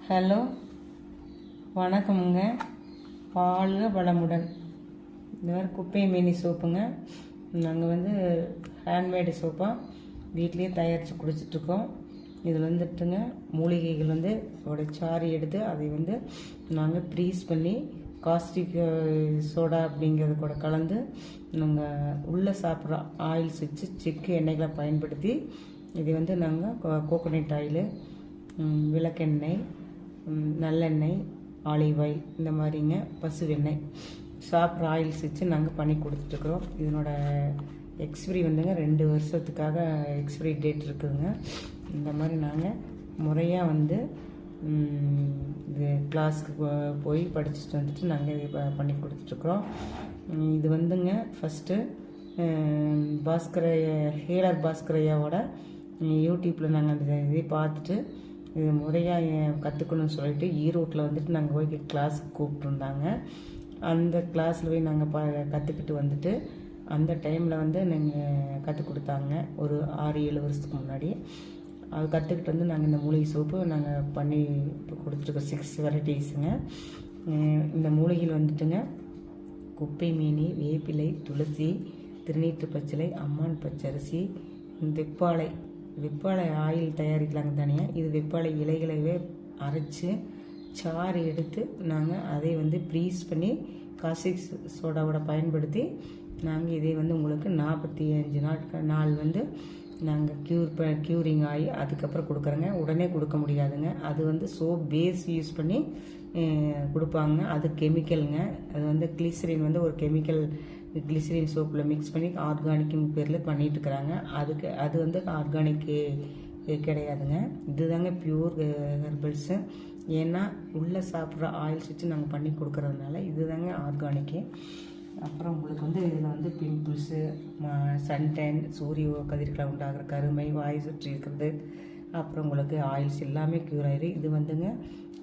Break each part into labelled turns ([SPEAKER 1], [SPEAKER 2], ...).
[SPEAKER 1] Hello, வணக்கமுங்க. வாழ்க வளமுடன். இந்த மாதிரி குப்பை மேனி சோப்புங்க. நாங்கள் ஹேண்ட்மேடு சோப்பாக வீட்லேயே தயாரித்து குடிச்சிட்ருக்கோம். இதில் வந்துட்டுங்க மூலிகைகள் அதோட சாறு எடுத்து அதை நாங்கள் ப்ரீஸ் பண்ணி காஸ்டிக் சோடா அப்படிங்கிறது கூட கலந்து நாங்கள் உள்ளே சாப்பிட்ற ஆயில்ஸ் வச்சு செக்கு எண்ணெய்களை பயன்படுத்தி இதை நாங்கள் கோகோனட் ஆயிலு, விளக்கெண்ணெய், நல்லெண்ணெய், ஆலிவ் ஆயில், இந்த மாதிரிங்க பசு வெண்ணெய் சாப்பிட்ற ஆயில்ஸ் வச்சு நாங்கள் பண்ணி கொடுத்துட்ருக்குறோம். இதனோட எக்ஸ்பிரி 2 வருஷத்துக்காக எக்ஸ்பிரி டேட் இருக்குதுங்க. இந்த மாதிரி நாங்கள் முறையாக இது கிளாஸுக்கு போய் படிச்சுட்டு நாங்கள் இது பண்ணி கொடுத்துட்ருக்குறோம். இது ஃபஸ்ட்டு ஹீலர் பாஸ்கரையாவோட யூடியூப்பில் நாங்கள் அந்த இதை பார்த்துட்டு இது முறையாக கற்றுக்கணும்னு சொல்லிட்டு ஈரோட்டில் நாங்கள் போய் கிளாஸுக்கு கூப்பிட்ருந்தாங்க. அந்த கிளாஸில் போய் நாங்கள் கற்றுக்கிட்டு அந்த டைமில் நாங்கள் கற்றுக் கொடுத்தாங்க. ஒரு 6-7 வருஷத்துக்கு முன்னாடி அது கற்றுக்கிட்டு நாங்கள் இந்த மூலிகை சோப்பு நாங்கள் பண்ணி கொடுத்துருக்கோம். 6 வெரைட்டிஸுங்க. இந்த மூலிகையில் குப்பை மீனி, வேப்பிலை, துளசி, திருநீற்று பச்சிலை, அம்மான் பச்சரிசி, வெப்பாலை ஆயில் தயாரிக்கலாங்க தனியாக. இது வெப்பாலை இலைகளவே அரைச்சி சாறு எடுத்து நாங்கள் அதை ப்ரீஸ் பண்ணி காஸ்டிக் சோடாவோட பயன்படுத்தி நாங்கள் இதை உங்களுக்கு 45 நாள் நாங்கள் க்யூரிங் ஆகி அதுக்கப்புறம் கொடுக்குறோங்க. உடனே கொடுக்க முடியாதுங்க. அது சோப் பேஸ் யூஸ் பண்ணி கொடுப்பாங்க. அது கெமிக்கலுங்க. அது கிளிசரின் ஒரு கெமிக்கல் கிளிசரின் சோப்பில் மிக்ஸ் பண்ணி ஆர்கானிக்குன்னு பேரில் பண்ணிகிட்ருக்குறாங்க. அது ஆர்கானிக்கு கிடையாதுங்க. இதுதாங்க பியூர் ஹெர்பல்ஸு. ஏன்னா உள்ளே சாப்பிட்ற ஆயில்ஸ் வச்சு நாங்கள் பண்ணி கொடுக்குறதுனால இதுதாங்க ஆர்கானிக்கு. அப்புறம் உங்களுக்கு இதில் பிம்பிள்ஸு, சன்டேன், சூரிய கதிர்களால் உண்டாகிற கருமை, வாய் சுற்றி இருக்கிறது, அப்புறம் உங்களுக்கு ஆயில்ஸ் எல்லாமே க்யூர் ஆயிடும். இது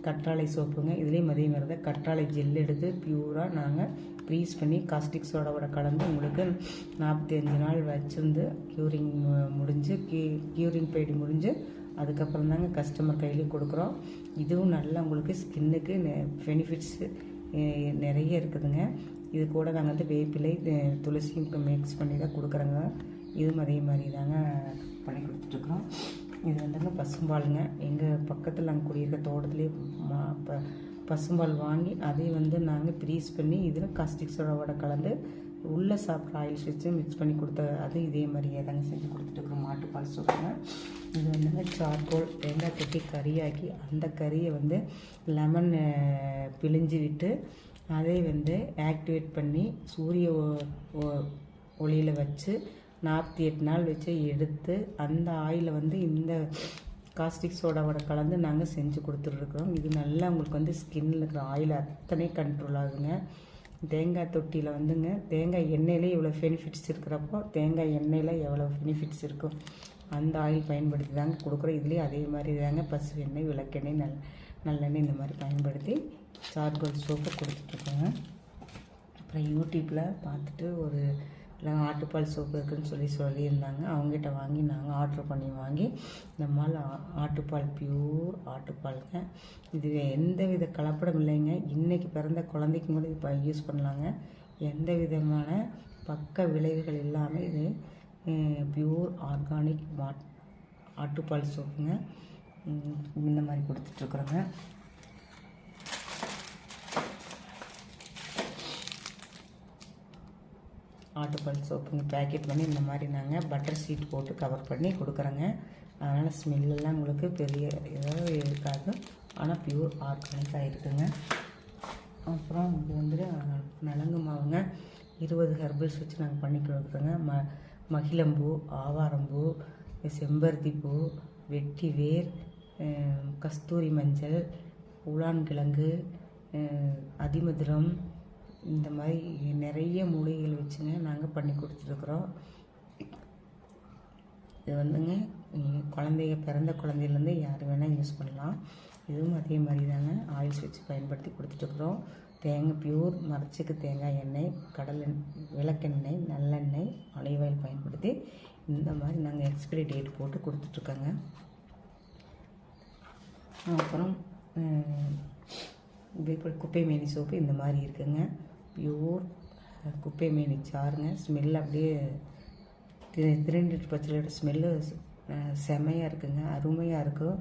[SPEAKER 1] கற்றாழை சோப்புங்க. இதுலேயும் அதே மாதிரி தான் கற்றாழை ஜெல் எடுத்து பியூராக நாங்கள் ப்ரீஸ் பண்ணி காஸ்டிக் சோடாவோட கலந்து உங்களுக்கு 45 நாள் வச்சுருந்து க்யூரிங் பீரியட் முடிஞ்சு அதுக்கப்புறம் தாங்க கஸ்டமர் கையிலே கொடுக்குறோம். இதுவும் நல்லா உங்களுக்கு ஸ்கின்னுக்கு பெனிஃபிட்ஸு நிறைய இருக்குதுங்க. இது கூட நாங்கள் வேப்பிலை, துளசியும் மிக்ஸ் பண்ணி தான் கொடுக்குறோங்க. இதுவும் அதே மாதிரி தாங்க பண்ணி கொடுத்துட்ருக்குறோம். இது பசும்பாலுங்க. எங்கள் பக்கத்தில் நாங்கள் குடியிருக்க தோட்டத்துலேயே பசும்பால் வாங்கி அதை நாங்கள் ப்ரீஸ் பண்ணி இதில் காஸ்டிக் சோடாவோட கலந்து உள்ளே சாப்பிட்ற ஆயில்ஸ் வச்சு மிக்ஸ் பண்ணி அது இதே மாதிரியே தாங்க செஞ்சு கொடுத்துட்ருக்குறோம். மாட்டுப்பால் சோப்புங்க. இது சார்கோல் தேங்காய் தட்டி கறியாக்கி அந்த கறியை லெமன் பிழிஞ்சு விட்டு அதை ஆக்டிவேட் பண்ணி சூரிய ஒளியில் வச்சு 48 நாள் வச்சு எடுத்து அந்த ஆயிலை இந்த காஸ்டிக் சோடாவோட கலந்து நாங்கள் செஞ்சு கொடுத்துட்ருக்குறோம். இது நல்லா உங்களுக்கு ஸ்கின்னில் இருக்கிற ஆயில் அத்தனை கண்ட்ரோல் ஆகுங்க. தேங்காய் தொட்டியில் தேங்காய் எண்ணெயிலே இவ்வளோ பெனிஃபிட்ஸ் இருக்கிறப்போ தேங்காய் எண்ணெயில் எவ்வளோ பெனிஃபிட்ஸ் இருக்கும் அந்த ஆயில் பயன்படுத்தி தாங்க கொடுக்குறோம். இதுலேயும் அதே மாதிரி தாங்க பசு எண்ணெய், விளக்கெண்ணெய், நல்லெண்ணெய் இந்த மாதிரி பயன்படுத்தி சார்கோல் சோப்பை கொடுத்துட்ருக்கோங்க. அப்புறம் யூடியூப்பில் பார்த்துட்டு ஒரு ஆட்டுப்பால் சோப்பு இருக்குதுன்னு சொல்லியிருந்தாங்க. அவங்ககிட்ட வாங்கி நாங்கள் ஆர்டர் பண்ணி வாங்கி இந்த மாதிரி ஆட்டுப்பால் பியூர் ஆட்டுப்பாலுங்க. இது எந்த வித கலப்படம் இல்லைங்க. இன்றைக்கி பிறந்த குழந்தைக்கும் கூட இப்போ யூஸ் பண்ணலாங்க. எந்த விதமான பக்க விளைவுகள் இல்லாமல் இது பியூர் ஆர்கானிக் ஆட்டுப்பால் சோப்புங்க. இந்த மாதிரி கொடுத்துட்ருக்குறோங்க. ஆட்டுப்பால் சோப்புங்க பேக்கெட் பண்ணி இந்த மாதிரி நாங்கள் பட்டர் ஷீட் போட்டு கவர் பண்ணி கொடுக்குறோங்க. அதனால் ஸ்மெல்லாம் உங்களுக்கு பெரிய ஏதாவது இருக்காது. ஆனால் பியூர் ஆர்கானிக்காக இருக்குதுங்க. அப்புறம் இது நலங்கு மாவுங்க. 20 ஹெர்பல்ஸ் வச்சு நாங்கள் பண்ணி கொடுக்குறோங்க. மகிழம்பூ, ஆவாரம்பூ, செம்பருத்தி பூ, வெட்டி வேர், கஸ்தூரி மஞ்சள், உலான்கிழங்கு, அதிமதுரம், இந்த மாதிரி நிறைய மூலிகைகள் வச்சுங்க நாங்கள் பண்ணி கொடுத்துட்ருக்குறோம். இது பிறந்த குழந்தையிலேருந்து யார் வேணால் யூஸ் பண்ணலாம். இதுவும் அதே மாதிரி தாங்க ஆயில்ஸ் வச்சு பயன்படுத்தி கொடுத்துட்ருக்குறோம். பியூர் மரச்சிக்கு தேங்காய் எண்ணெய், விளக்கெண்ணெய், நல்லெண்ணெய், ஆலிவ் ஆயில் பயன்படுத்தி இந்த மாதிரி நாங்கள் எக்ஸ்பிரி டேட் போட்டு கொடுத்துட்ருக்கோங்க. அப்புறம் குப்பை மேனி சோப்பு இந்த மாதிரி இருக்குங்க. பியூர் குப்பை மேனி சாருங்க. ஸ்மெல் அப்படியே திரண்டு பச்சையோட ஸ்மெல்லு செமையாக இருக்குங்க. அருமையாக இருக்கும்.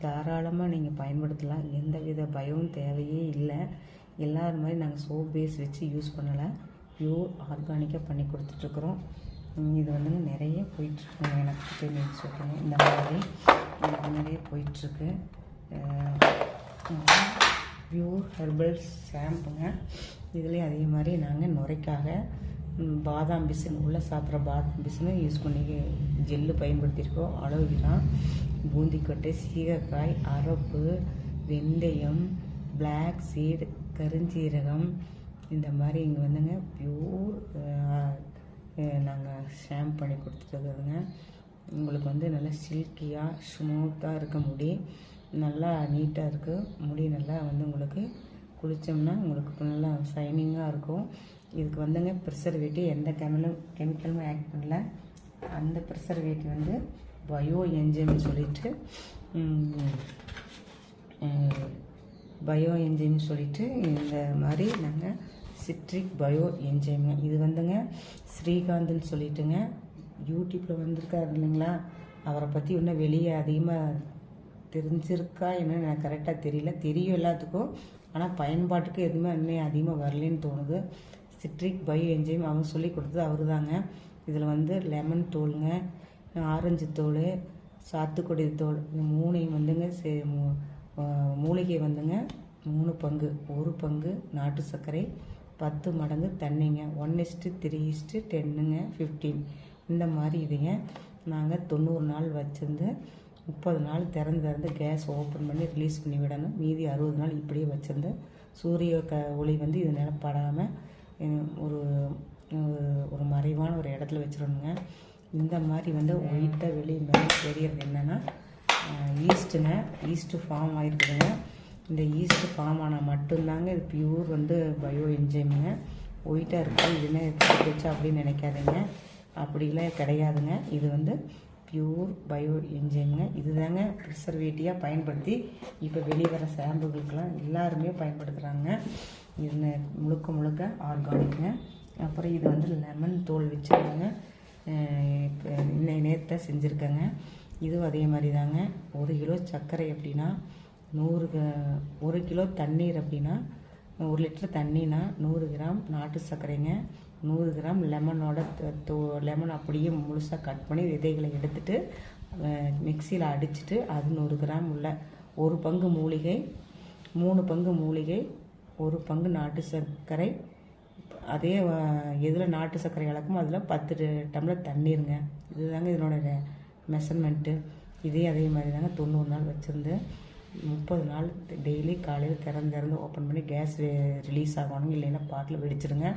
[SPEAKER 1] தாராளமாக நீங்கள் பயன்படுத்தலாம். எந்த வித பயமும் தேவையே இல்லை. எல்லாரும் மாதிரி நாங்கள் சோப் பேஸ் வச்சு யூஸ் பண்ணலை. பியூர் ஆர்கானிக்காக பண்ணி கொடுத்துட்ருக்குறோம். இது வந்துங்க நிறைய போயிட்டுருக்குங்க. எனக்கு குப்பை மேனி சோப்புங்க இந்த மாதிரி எனக்கு நிறைய போயிட்டுருக்கு. பியூர் ஹெர்பல் ஷாம்புங்க. இதுலேயும் அதே மாதிரி நாங்கள் நுரைக்காக பாதாம் பிசின் உள்ளே சாப்பிட்ற பாதாம் பிசினை யூஸ் பண்ணி ஜெல்லு பயன்படுத்தியிருக்கோம். அலோவேரா, பூந்திக்கொட்டை, சீகக்காய், அரப்பு, வெந்தயம், பிளாக் சீடு, கருஞ்சீரகம் இந்த மாதிரி இங்கே வந்துங்க பியூர் நாங்கள் ஷாம்பு பண்ணி கொடுத்துருக்குறோங்க. உங்களுக்கு வந்து நல்லா சில்கியாக ஸ்மூத்தாக இருக்க முடி நல்லா நீட்டாக இருக்குது. முடி நல்லா வந்து உங்களுக்கு குளித்தோம்னா உங்களுக்கு நல்லா ஷைனிங்காக இருக்கும். இதுக்கு வந்துங்க ப்ரிசர்வேட்டிவ் எந்த கெமிக்கலும் ஆட் பண்ணல. அந்த ப்ரிசர்வேட்டிவ் வந்து பயோ என்ஜைம்னு சொல்லிட்டு இந்த மாதிரி நாங்கள் சிட்ரிக் பயோ என்ஜைமுங்க. இது வந்துங்க ஸ்ரீகாந்த்னு சொல்லிட்டுங்க யூடியூப்பில் வந்திருக்காரு இல்லைங்களா, அவரை பற்றி இன்னும் வெளியே அதிகமாக தெரிஞ்சிருக்கா என்னன்னு எனக்கு கரெக்டாக தெரியல. தெரியும் எல்லாத்துக்கும், ஆனால் பயன்பாட்டுக்கு எதுவுமே இன்னும் அதிகமாக வரலன்னு தோணுது. சிட்ரிக் பயோ என்ஜைம் அவங்க சொல்லி கொடுத்தது அவர் தாங்க. இதில் வந்து லெமன் தோலுங்க, ஆரஞ்சு தோல், சாத்துக்குடி தோல் இந்த மூணையும் வந்துங்க மூலிகை வந்துங்க 3 பங்கு, 1 பங்கு நாட்டு சர்க்கரை, 10 மடங்கு தண்ணிங்க, 1:3:10ங்க 15 இந்த மாதிரி இதுங்க. நாங்கள் 90 நாள் வச்சுருந்து 30 நாள் திறந்து கேஸ் ஓப்பன் பண்ணி ரிலீஸ் பண்ணி விடணும். மீதி 60 நாள் இப்படியே வச்சுருந்து சூரிய ஒளி வந்து இது நிலப்படாமல் ஒரு மறைவான ஒரு இடத்துல வச்சிடணுங்க. இந்த மாதிரி வந்து ஒயிட்டாக வெளியே மேலே தெரியறது என்னென்னா ஈஸ்ட்டுங்க. East form ஆகிருக்குதுங்க. இந்த ஈஸ்ட்டு ஃபார்ம் ஆனால் மட்டும்தாங்க இது பியூர் வந்து பயோ என்ஜைமுங்க. ஒயிட்டாக இருக்குது இதுன்னு வச்சா அப்படின்னு நினைக்காதீங்க, அப்படிலாம் கிடையாதுங்க. இது வந்து பியூர் பயோ என்ஜைமுங்க. இது தாங்க ப்ரிசர்வேட்டிவாக பயன்படுத்தி இப்போ வெளிவர ஷாம்புகளுக்கெல்லாம் எல்லாருமே பயன்படுத்துகிறாங்க. இது முழுக்க ஆர்கானிக்குங்க. அப்புறம் இது வந்து லெமன் தோல் வச்சுருக்காங்க. நேற்று செஞ்சுருக்கேங்க. இதுவும் அதே மாதிரி தாங்க. 1 கிலோ சர்க்கரை அப்படின்னா 1 கிலோ தண்ணீர் அப்படின்னா 1 லிட்டர் தண்ணினா 100 கிராம் நாட்டு சர்க்கரைங்க, 100 கிராம் லெமனோட லெமன் அப்படியே முழுசாக கட் பண்ணி விதைகளை எடுத்துகிட்டு மிக்சியில் அடிச்சுட்டு அது 100 கிராம் உள்ள 1 பங்கு மூலிகை, 3 பங்கு மூலிகை, 1 பங்கு நாட்டு சர்க்கரை. அதே எதில் நாட்டு சர்க்கரை கலக்குமோ அதில் 10 டம்ளர் தண்ணீருங்க. இதுதாங்க இதனோட மெஷர்மெண்ட்டு. இதே அதே மாதிரி தாங்க 90 நாள் வச்சுருந்து 30 நாள் டெய்லி காலையில் திறந்து ஓப்பன் பண்ணி கேஸ் ரிலீஸ் ஆகணுங்க. இல்லைன்னா பாட்டில் வெடிச்சிருங்க.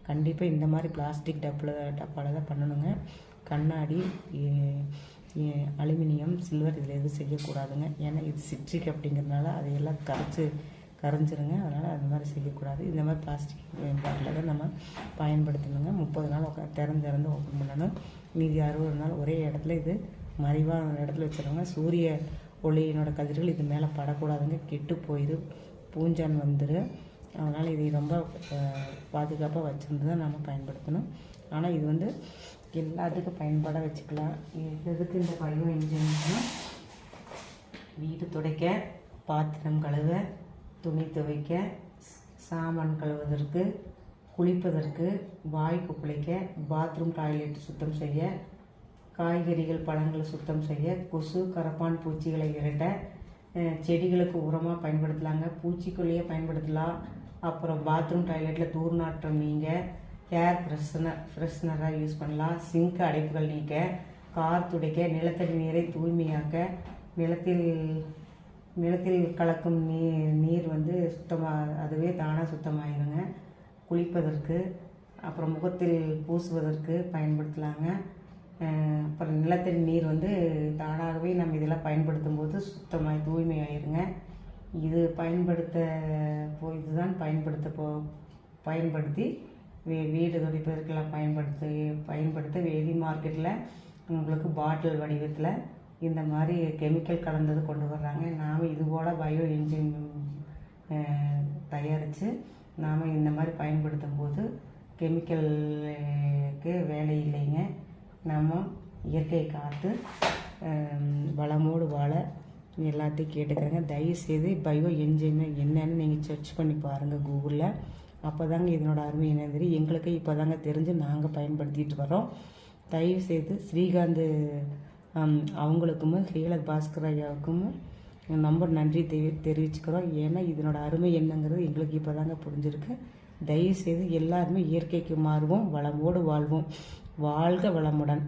[SPEAKER 1] கண்டிப்பாக இந்த மாதிரி பிளாஸ்டிக் டப்பாவில் தான் பண்ணணுங்க. கண்ணாடி, அலுமினியம், சில்வர் இதில் எதுவும் செய்யக்கூடாதுங்க. ஏன்னா இது சிட்ரிக் அப்படிங்கிறதுனால அதையெல்லாம் கரைஞ்சிருங்க. அதனால் அந்த மாதிரி செய்யக்கூடாது. இந்த மாதிரி பிளாஸ்டிக் பாட்டில் தான் நம்ம பயன்படுத்தணுங்க. 30 நாள் திறந்து ஓப்பன் பண்ணணும். மீதி 60 நாள் ஒரே இடத்துல இது மறைவான இடத்துல வச்சுருவாங்க. சூரிய ஒளியினோட கதிர்கள் இது மேலே படக்கூடாதுங்க, கெட்டு போயிடும், பூஞ்சான் வந்துடும். அதனால் இதை ரொம்ப பாதுகாப்பாக வச்சுருந்து தான் நம்ம பயன்படுத்தணும். ஆனால் இது வந்து எல்லாத்துக்கும் பயன்பாடாக வச்சுக்கலாம். எதுக்கு இந்த பயோ என்ஜின்னா வீடு துடைக்க, பாத்திரம் கழுவ, துணி துவைக்க, சாமான் கழுவுவதற்கு, குளிப்பதற்கு, வாய் கொப்பளிக்க, பாத்ரூம் டாய்லெட் சுத்தம் செய்ய, காய்கறிகள் பழங்களை சுத்தம் செய்ய, கொசு கரப்பான் பூச்சிகளை விரட்ட, செடிகளுக்கு உரமாக பயன்படுத்தலாங்க, பூச்சிக்கொல்லியை பயன்படுத்தலாம். அப்புறம் பாத்ரூம் டாய்லெட்டில் தூர்நாற்றம் நீங்க, ஏர் ஃப்ரெஷ்னராக யூஸ் பண்ணலாம். சிங்க் அடைப்புகள் நீக்க, கார் துடைக்க, நிலத்தடி நீரை தூய்மையாக்க, நிலத்தில் கலக்கும் நீர் வந்து அதுவே தானாக சுத்தமாயிருங்க. குளிப்பதற்கு, அப்புறம் முகத்தில் பூசுவதற்கு பயன்படுத்தலாங்க. அப்புறம் நிலத்தடி நீர் வந்து தானாகவே நம்ம இதெல்லாம் பயன்படுத்தும் போது சுத்தமாக தூய்மையாயிருங்க. இதுதான் பயன்படுத்தி வீடு துடைப்பதற்கெல்லாம் பயன்படுத்த வெளி மார்க்கெட்டில் உங்களுக்கு பாட்டில் வடிவத்தில் இந்த மாதிரி கெமிக்கல் கலந்தது கொண்டு வர்றாங்க. நாம் இது போல் பயோ என்ஜின் தயாரித்து நாம் இந்த மாதிரி பயன்படுத்தும் போது கெமிக்கலுக்கு வேலை இல்லைங்க. நம்ம இயற்கை காத்து வளமோடு வாழ எல்லாத்தையும் கேட்டுக்கிறேங்க. தயவுசெய்து பயோ என்ஜின் என்னன்னு நீங்கள் சர்ச் பண்ணி பாருங்கள் கூகுளில். அப்போ தாங்க இதனோட அருமை என்னன்னு தெரியும். எங்களுக்கு இப்போ தாங்க தெரிஞ்சு நாங்கள் பயன்படுத்திகிட்டு வரோம். தயவுசெய்து ஸ்ரீகாந்த் அவங்களுக்கும் ஹீலர் பாஸ்கர் ஐயாவுக்கும் ரொம்ப நன்றி தெரிவிச்சுக்கிறோம். ஏன்னா இதனோட அருமை என்னங்கிறது எங்களுக்கு இப்போ தாங்க புரிஞ்சிருக்கு. தயவுசெய்து எல்லாருமே இயற்கைக்கு மாறுவோம், வளமோடு வாழ்வோம். வாழ்க வளமுடன்.